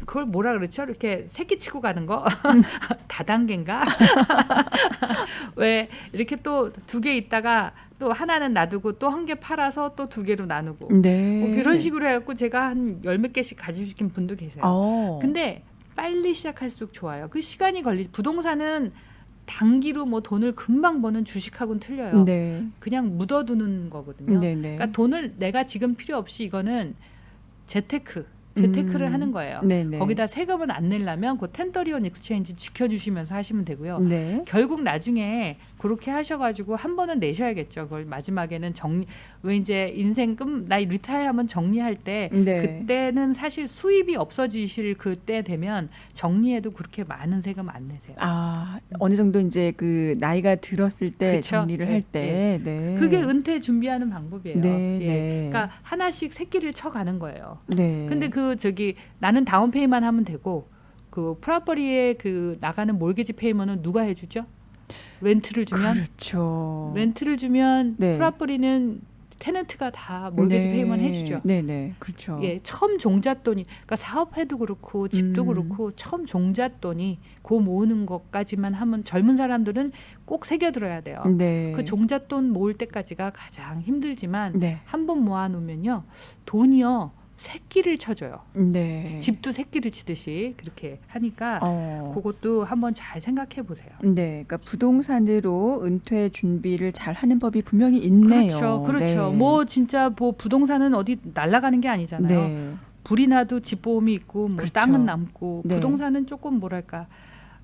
그걸 뭐라 그랬죠? 이렇게 새끼 치고 가는 거 다단계인가? 왜 이렇게 또 2개 있다가 또 하나는 놔두고 또 1개 팔아서 또 2개로 나누고 네. 뭐 그런 식으로 해갖고 제가 한 10몇 개씩 가지신 분도 계세요. 근데 빨리 시작할수록 좋아요. 그 시간이 부동산은 단기로 뭐 돈을 금방 버는 주식하고는 틀려요. 네. 그냥 묻어두는 거거든요. 네네. 그러니까 돈을 내가 지금 필요 없이 이거는 재테크를 하는 거예요. 네네. 거기다 세금은 안 내려면 그 1031 익스체인지 지켜주시면서 하시면 되고요. 네. 결국 나중에 그렇게 하셔가지고 한 번은 내셔야겠죠. 그걸 마지막에는 왜 이제 인생 나 리타이어하면 정리할 때 네. 그때는 사실 수입이 없어지실 그때 되면 정리해도 그렇게 많은 세금 안 내세요. 아, 어느 정도 이제 그 나이가 들었을 때 그쵸? 정리를 할 때. 네. 그게 은퇴 준비하는 방법이에요. 네, 예. 네. 그러니까 하나씩 새끼를 쳐가는 거예요. 네. 근데 나는 다운페이만 하면 되고 그 프라퍼리에 그 나가는 몰게지 페이먼은 누가 해주죠? 렌트를 주면 그렇죠. 렌트를 주면 네. 프라퍼리는 테넌트가 다 몰게지 페이먼 해주죠. 네네. 그렇죠. 예, 처음 종잣돈이 그러니까 사업해도 그렇고 집도 그렇고 처음 종잣돈이 고 모으는 것까지만 하면 젊은 사람들은 꼭 새겨들어야 돼요. 네. 그 종잣돈 모을 때까지가 가장 힘들지만 네. 한 번 모아놓으면요 돈이요 새끼를 쳐줘요. 네. 집도 새끼를 치듯이 그렇게 하니까 그것도 한번 잘 생각해 보세요. 네, 그러니까 부동산으로 은퇴 준비를 잘 하는 법이 분명히 있네요. 그렇죠, 그렇죠. 네. 뭐 진짜 뭐 부동산은 어디 날아가는 게 아니잖아요. 네. 불이 나도 집보험이 있고 뭐 그렇죠. 땅은 남고 네. 부동산은 조금 뭐랄까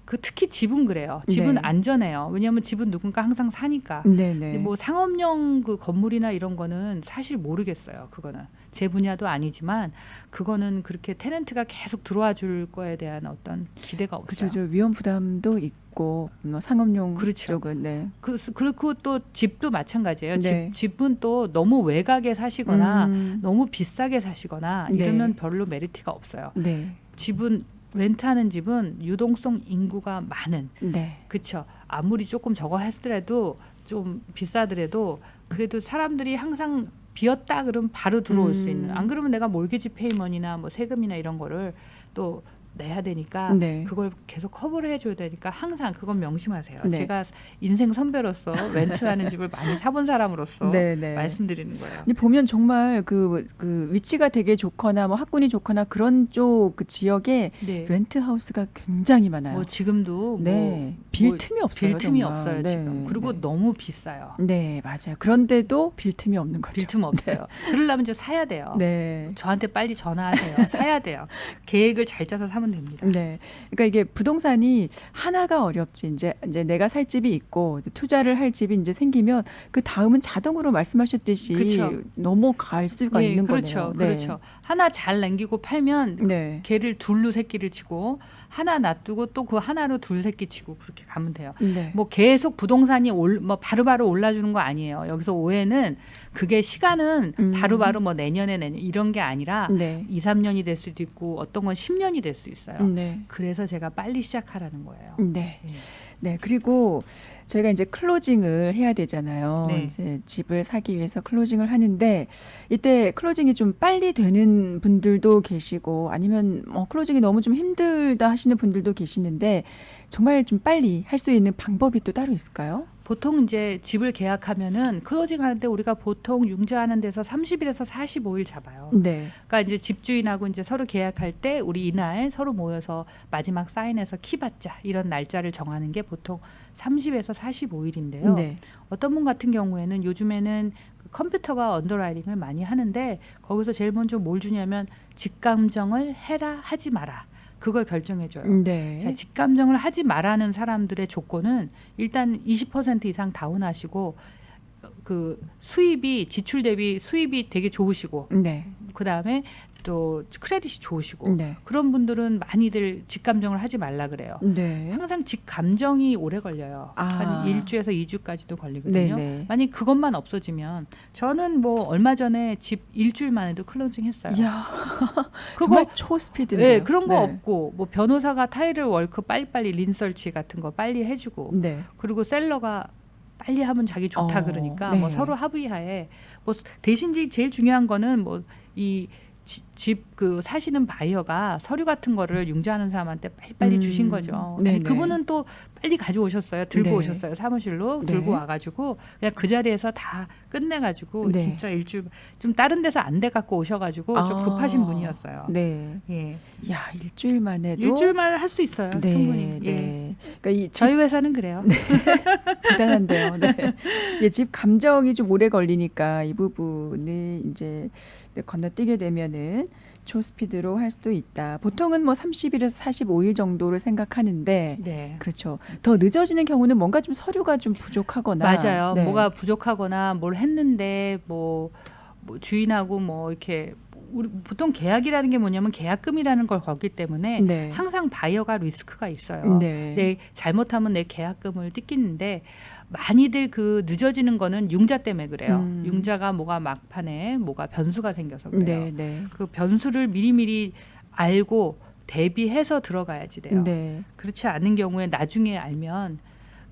그 특히 집은 그래요. 집은 네. 안전해요. 왜냐하면 집은 누군가 항상 사니까. 네네. 근데 뭐 상업용 그 건물이나 이런 거는 사실 모르겠어요. 그거는 제 분야도 아니지만 그거는 그렇게 테넌트가 계속 들어와 줄 거에 대한 어떤 기대가 없어요. 그렇죠. 위험 부담도 있고 뭐 상업용 그렇죠. 쪽은 네. 그리고 또 집도 마찬가지예요. 네. 집은 또 너무 외곽에 사시거나 음. 너무 비싸게 사시거나 네. 이러면 별로 메리트가 없어요. 네. 집은 렌트하는 집은 유동성 인구가 많은 네. 그렇죠. 아무리 조금 저거 했더라도 좀 비싸더라도 그래도 사람들이 항상 비었다 그러면 바로 들어올 수 있는 안 그러면 내가 몰게지 페이먼이나 뭐 세금이나 이런 거를 또 내야 되니까 네. 그걸 계속 커버를 해줘야 되니까 항상 그건 명심하세요. 네. 제가 인생 선배로서 렌트하는 집을 많이 사본 사람으로서 네, 네. 말씀드리는 거예요. 근데 보면 정말 그 위치가 되게 좋거나 뭐 학군이 좋거나 그런 쪽 그 지역에 네. 렌트하우스가 굉장히 많아요. 뭐 지금도 네. 뭐 빌 틈이 없어요. 빌 틈이 정말. 없어요 네. 지금. 그리고 네. 너무 비싸요. 네, 맞아요. 그런데도 빌 틈이 없는 거죠. 빌 틈 없어요. 그러려면 이제 사야 돼요. 네. 저한테 빨리 전화하세요. 사야 돼요. 계획을 잘 짜서 사면 됩니다. 네. 그러니까 이게 부동산이 하나가 어렵지. 이제 내가 살 집이 있고 투자를 할 집이 이제 생기면 그 다음은 자동으로 말씀하셨듯이 그쵸. 넘어갈 수가 있는 그렇죠. 거네요. 네. 그렇죠. 하나 잘 남기고 팔면 네. 걔를 둘로 새끼를 치고 하나 놔두고 또 그 하나로 둘 새끼 치고 그렇게 가면 돼요. 네. 뭐 계속 부동산이 뭐 바로바로 올라주는 거 아니에요. 여기서 오해는 그게 시간은 바로바로 뭐 내년 이런 게 아니라 네. 2, 3년이 될 수도 있고 어떤 건 10년이 될 수 있어요. 네. 그래서 제가 빨리 시작하라는 거예요. 네. 예. 네. 그리고 저희가 이제 클로징을 해야 되잖아요. 네. 이제 집을 사기 위해서 클로징을 하는데 이때 클로징이 좀 빨리 되는 분들도 계시고 아니면 클로징이 너무 좀 힘들다 하시는 분들도 계시는데 정말 좀 빨리 할 수 있는 방법이 또 따로 있을까요? 보통 이제 집을 계약하면은 클로징 하는데 우리가 보통 융자하는 데서 30일에서 45일 잡아요. 네. 그러니까 이제 집주인하고 이제 서로 계약할 때 우리 이날 서로 모여서 마지막 사인해서 키 받자 이런 날짜를 정하는 게 보통 30에서 45일인데요. 네. 어떤 분 같은 경우에는 요즘에는 그 컴퓨터가 언더라이팅을 많이 하는데 거기서 제일 먼저 뭘 주냐면 직감정을 해라 하지 마라. 그걸 결정해줘요. 네. 자, 직감정을 하지 말라는 사람들의 조건은 일단 20% 이상 다운하시고 그 수입이 지출 대비 수입이 되게 좋으시고 네. 그다음에 또 크레딧이 좋으시고 네. 그런 분들은 많이들 직감정을 하지 말라 그래요. 네. 항상 직감정이 오래 걸려요. 아. 한 1주에서 2주까지도 걸리거든요. 네네. 만약 그것만 없어지면 저는 뭐 얼마 전에 집 일주일 만에도 클로징 했어요. 이야. 그거 정말 초스피드인데요. 네, 그런 거 네. 없고 뭐 변호사가 타일을 월크 빨리빨리 린설치 같은 거 빨리 해주고 네. 그리고 셀러가 빨리 하면 자기 좋다 그러니까 네. 뭐 서로 합의하에 뭐 대신 제일 중요한 거는 뭐 이 집 그 사시는 바이어가 서류 같은 거를 융자하는 사람한테 빨리빨리 주신 거죠. 네네. 아니, 그분은 또 빨리 가져오셨어요. 들고 네. 오셨어요. 사무실로 네. 들고 와가지고 그냥 그 자리에서 다 끝내가지고 네. 진짜 일주일 좀 다른 데서 안 돼 갖고 오셔가지고 좀 아. 급하신 분이었어요. 네. 예, 야, 일주일 만에도 일주일만 할 수 있어요. 네, 충분히. 예. 네. 그러니까 이 집 저희 회사는 그래요. 대단한데요. 네. 예, 집 감정이 좀 오래 걸리니까 이 부분을 이제 건너뛰게 되면은 초스피드로 할 수도 있다. 보통은 뭐 30일에서 45일 정도를 생각하는데 네. 그렇죠. 더 늦어지는 경우는 뭔가 좀 서류가 좀 부족하거나 맞아요. 네. 뭐가 부족하거나 뭘 했는데 뭐 주인하고 뭐 이렇게 우리 보통 계약이라는 게 뭐냐면 계약금이라는 걸 걸기 때문에 네. 항상 바이어가 리스크가 있어요. 네. 내 잘못하면 내 계약금을 뜯기는데 많이들 그 늦어지는 거는 융자 때문에 그래요. 융자가 뭐가 막판에 뭐가 변수가 생겨서 그래요. 네, 네. 그 변수를 미리미리 알고 대비해서 들어가야지 돼요. 네. 그렇지 않은 경우에 나중에 알면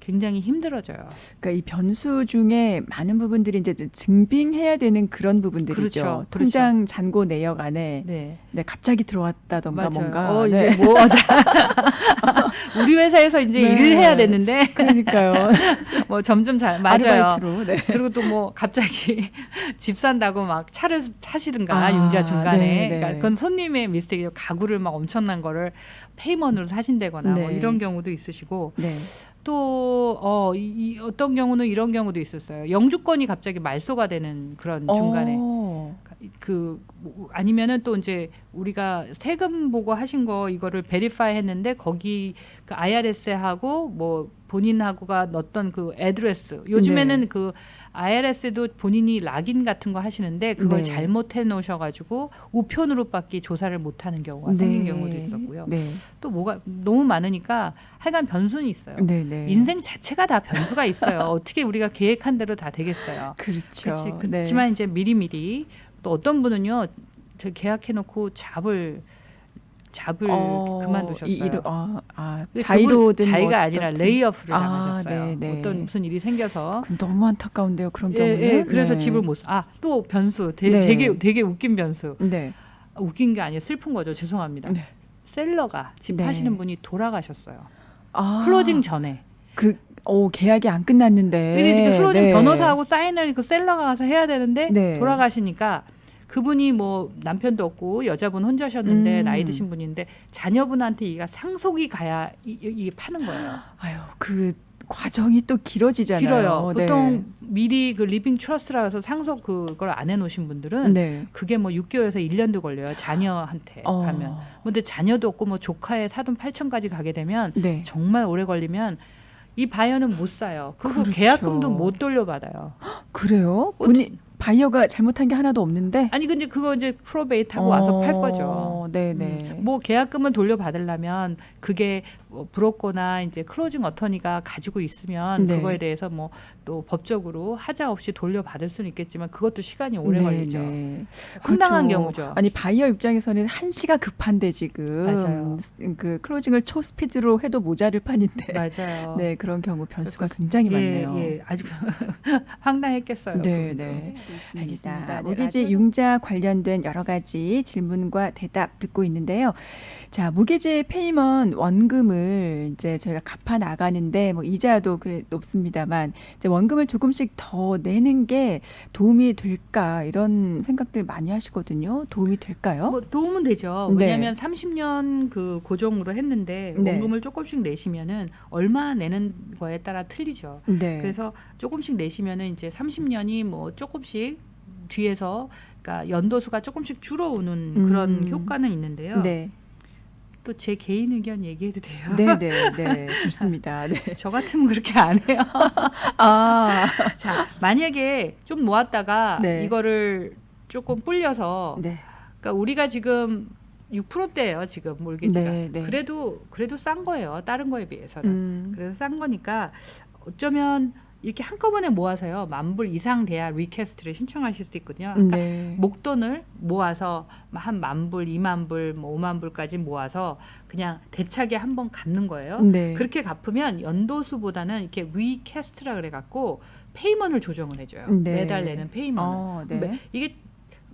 굉장히 힘들어져요. 그러니까 이 변수 중에 많은 부분들이 이제 증빙해야 되는 그런 부분들이죠. 그렇죠. 통장 잔고 내역 안에 네. 네, 갑자기 들어왔다던가 맞아요. 뭔가. 이제 네. 뭐 우리 회사에서 이제 네. 일을 해야 되는데 그러니까요. 뭐 점점 맞아요. 아르바이트로. 네. 그리고 또 뭐 갑자기 집 산다고 막 차를 사시든가 아, 융자 중간에 네, 네. 그러니까 그건 손님의 미스테이크 가구를 막 엄청난 거를 페이먼으로 사신다거나 뭐 네. 이런 경우도 있으시고 네. 또 어떤 경우는 이런 경우도 있었어요. 영주권이 갑자기 말소가 되는 그런 중간에 아니면은 또 이제 우리가 세금 보고 하신 거 이거를 베리파이 했는데 거기 그 IRS하고 뭐 본인하고가 넣었던 그 애드레스 요즘에는 네. 그 IRS도 본인이 락인 같은 거 하시는데 그걸 네. 잘못해 놓으셔가지고 우편으로밖에 조사를 못하는 경우가 생긴 경우도 있었고요. 네. 또 뭐가 너무 많으니까 하여간 변수는 있어요. 네, 네. 인생 자체가 다 변수가 있어요. 어떻게 우리가 계획한 대로 다 되겠어요. 그렇죠. 그렇지만 이제 미리미리 또 어떤 분은요, 저 계약해놓고 잡을 그만두셨어요. 자의로든 자의가 뭐 아니라 어떻든. 레이오프를 당하셨어요. 네, 네. 어떤 무슨 일이 생겨서. 그건 너무 안타까운데요. 그런 예, 경우는. 예, 그래서 네. 집을 못 사. 또 변수. 네. 되게 웃긴 변수. 네. 웃긴 게 아니에요. 슬픈 거죠. 죄송합니다. 네. 셀러가 집 네. 하시는 분이 돌아가셨어요. 아, 클로징 전에. 계약이 안 끝났는데. 그러니까 클로징 네. 변호사하고 사인을 그 셀러가 가서 해야 되는데 네. 돌아가시니까 그분이 뭐 남편도 없고 여자분 혼자셨는데 음. 나이 드신 분인데 자녀분한테 이가 상속이 가야 이게 파는 거예요. 아유, 그 과정이 또 길어지잖아요. 길어요. 네. 보통 미리 그 리빙 트러스트라 해서 상속 그걸 안 해놓으신 분들은 네. 그게 뭐 6개월에서 1년도 걸려요. 자녀한테 가면. 근데 자녀도 없고 뭐 조카의 사돈 8천까지 가게 되면 네. 정말 오래 걸리면 이 바이어는 못 사요. 그리고 그렇죠. 계약금도 못 돌려받아요. 그래요? 바이어가 잘못한 게 하나도 없는데. 아니 근데 그거 이제 프로베이트하고 와서 팔 거죠. 네네. 뭐 계약금을 돌려받으려면 그게 뭐 브로커나 이제 클로징 어터니가 가지고 있으면 네. 그거에 대해서 뭐 또 법적으로 하자 없이 돌려받을 수는 있겠지만 그것도 시간이 오래 걸리죠. 네. 황당한 그렇죠. 경우죠. 아니 바이어 입장에서는 한시가 급한데 지금 맞아요. 그 클로징을 초스피드로 해도 모자를 판인데. 맞아요. 네, 그런 경우 변수가 굉장히 많네요. 예, 아주 황당했겠어요. 네, 그분도. 네. 알겠습니다. 알겠습니다. 네, 무기지 라디오 융자 관련된 여러 가지 질문과 대답 듣고 있는데요. 자, 무기지 페이먼 원금을 이제 저희가 갚아 나가는데 뭐 이자도 그 높습니다만 이제 원금을 조금씩 더 내는 게 도움이 될까 이런 생각들 많이 하시거든요. 도움이 될까요? 뭐 도움은 되죠. 네. 왜냐하면 30년 그 고정으로 했는데 네. 원금을 조금씩 내시면은 얼마 내는 거에 따라 틀리죠. 네. 그래서 조금씩 내시면은 이제 30년이 뭐 조금씩 뒤에서 그러니까 연도수가 조금씩 줄어오는 그런 효과는 있는데요. 네. 또 제 개인 의견 얘기해도 돼요. 네, 네, 네. 좋습니다. 네. 저 같으면 그렇게 안 해요. 아, 자, 만약에 좀 모았다가 네. 이거를 조금 불려서 네. 그러니까 우리가 지금 6%대예요, 지금 몰개지가. 네, 네. 그래도 싼 거예요. 다른 거에 비해서는. 그래서 싼 거니까 어쩌면 이렇게 한꺼번에 모아서요. 10,000불 이상 돼야 리퀘스트를 신청하실 수 있거든요. 그러니까 네. 목돈을 모아서 한 10,000불, 20,000불, 뭐 50,000불까지 모아서 그냥 대차게 한번 갚는 거예요. 네. 그렇게 갚으면 연도수보다는 이렇게 리퀘스트라 그래 갖고 페이먼을 조정을 해줘요. 네. 매달 내는 페이먼을. 네. 이게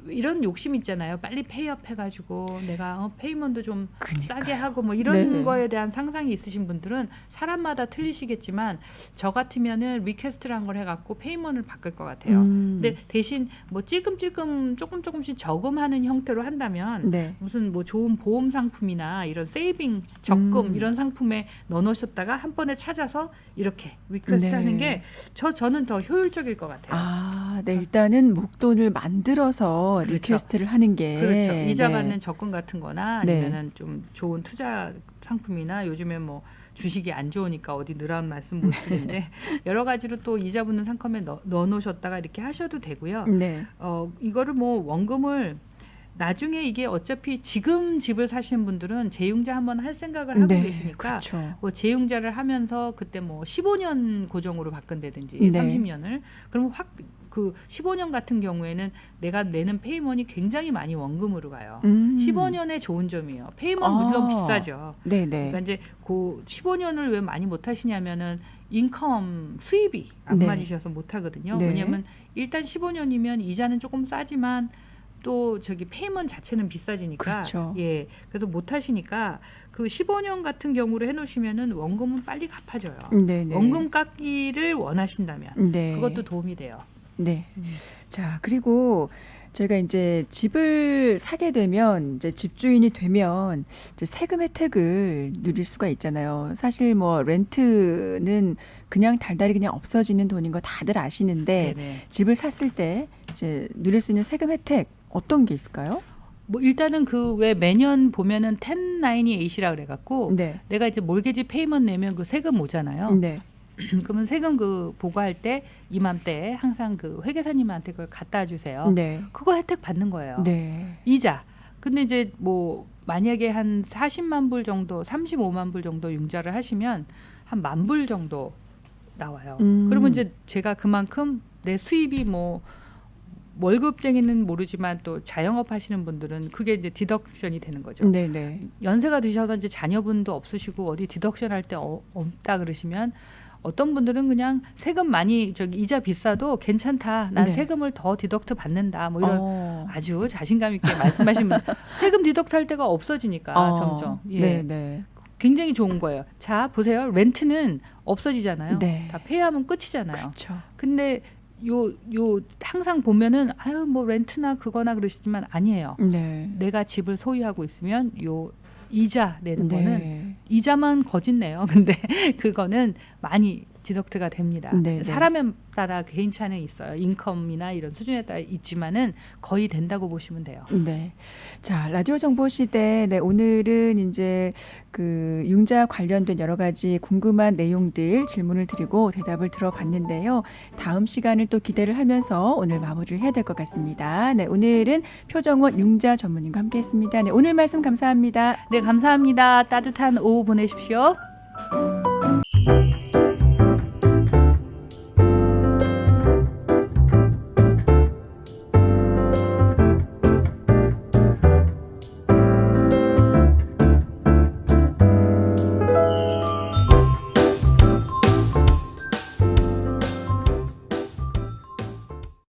이런 욕심 있잖아요. 빨리 페이업 해가지고 내가 페이먼도 좀 그러니까요. 싸게 하고 뭐 이런 네. 거에 대한 상상이 있으신 분들은 사람마다 틀리시겠지만 저 같으면은 리퀘스트란 걸 해갖고 페이먼을 바꿀 것 같아요. 근데 대신 뭐 조금씩 저금하는 형태로 한다면 네. 무슨 뭐 좋은 보험 상품이나 이런 세이빙 적금 이런 상품에 넣어놓으셨다가 한 번에 찾아서 이렇게 리퀘스트 네. 하는 게 저는 더 효율적일 것 같아요. 아, 네. 일단은 목돈을 만들어서 그렇죠. 리퀘스트를 하는 게 그렇죠. 이자 네. 받는 적금 같은 거나 네. 아니면은 좀 좋은 투자 상품이나 요즘에 뭐 주식이 안 좋으니까 어디 늘어난 말씀 못 드리는데 여러 가지로 또 이자 붙는 상품에 넣어 놓으셨다가 이렇게 하셔도 되고요. 네. 이거를 뭐 원금을 나중에 이게 어차피 지금 집을 사시는 분들은 재융자 한번 할 생각을 하고 네, 계시니까 그렇죠. 뭐 재융자를 하면서 그때 뭐 15년 고정으로 바꾼다든지 네. 30년을 그러면 확 그 15년 같은 경우에는 내가 내는 페이먼이 굉장히 많이 원금으로 가요. 15년의 좋은 점이에요. 페이먼 물론 비싸죠. 네네. 그러니까 이제 그 15년을 왜 많이 못 하시냐면은 인컴 수입이 안 네. 맞으셔서 못 하거든요. 네. 왜냐면 일단 15년이면 이자는 조금 싸지만 또 저기 페이먼 자체는 비싸지니까 그렇죠. 예. 그래서 못 하시니까 그 15년 같은 경우를 해 놓으시면은 원금은 빨리 갚아져요. 네네. 원금 깎기를 원하신다면 네. 그것도 도움이 돼요. 네. 자, 그리고 저희가 이제 집을 사게 되면 이제 집주인이 되면 이제 세금 혜택을 누릴 수가 있잖아요. 사실 뭐 렌트는 그냥 달달이 그냥 없어지는 돈인 거 다들 아시는데 네네. 집을 샀을 때 이제 누릴 수 있는 세금 혜택 어떤 게 있을까요? 뭐 일단은 그 왜 매년 보면은 1098이라 그래갖고 네. 내가 이제 몰개지 페이먼 내면 그 세금 오잖아요. 네. 그러면 세금 그 보고할 때 이맘때 항상 그 회계사님한테 그걸 갖다 주세요. 네. 그거 혜택 받는 거예요. 네. 이자. 근데 이제 뭐 만약에 한 40만 불 정도, 35만 불 정도 융자를 하시면 한 10,000불 정도 나와요. 그러면 이제 제가 그만큼 내 수입이 뭐 월급쟁이는 모르지만 또 자영업 하시는 분들은 그게 이제 디덕션이 되는 거죠. 네네. 연세가 드셔서 이제 자녀분도 없으시고 어디 디덕션 할 때 없다 그러시면 어떤 분들은 그냥 세금 많이 저기 이자 비싸도 괜찮다. 난 네. 세금을 더 디덕트 받는다. 뭐 이런 어. 아주 자신감 있게 말씀하시면 세금 디덕트 할 때가 없어지니까 점점. 예. 네네. 굉장히 좋은 거예요. 자, 보세요. 렌트는 없어지잖아요. 네. 다 페이하면 끝이잖아요. 그렇죠. 근데 요 항상 보면은 아유 뭐 렌트나 그거나 그러시지만 아니에요. 네. 내가 집을 소유하고 있으면 요 이자 내는 거는 네. 이자만 거짓 내요. 근데 그거는 많이 디덕트가 됩니다. 네, 네. 사람에 따라 개인차는 있어요. 인컴이나 이런 수준에 따라 있지만은 거의 된다고 보시면 돼요. 네. 자, 라디오 정보 시대. 네, 오늘은 이제 그 융자 관련된 여러 가지 궁금한 내용들 질문을 드리고 대답을 들어봤는데요. 다음 시간을 또 기대를 하면서 오늘 마무리를 해야 될 것 같습니다. 네, 오늘은 표정원 융자 전문인과 함께했습니다. 네, 오늘 말씀 감사합니다. 네, 감사합니다. 따뜻한 오후 보내십시오.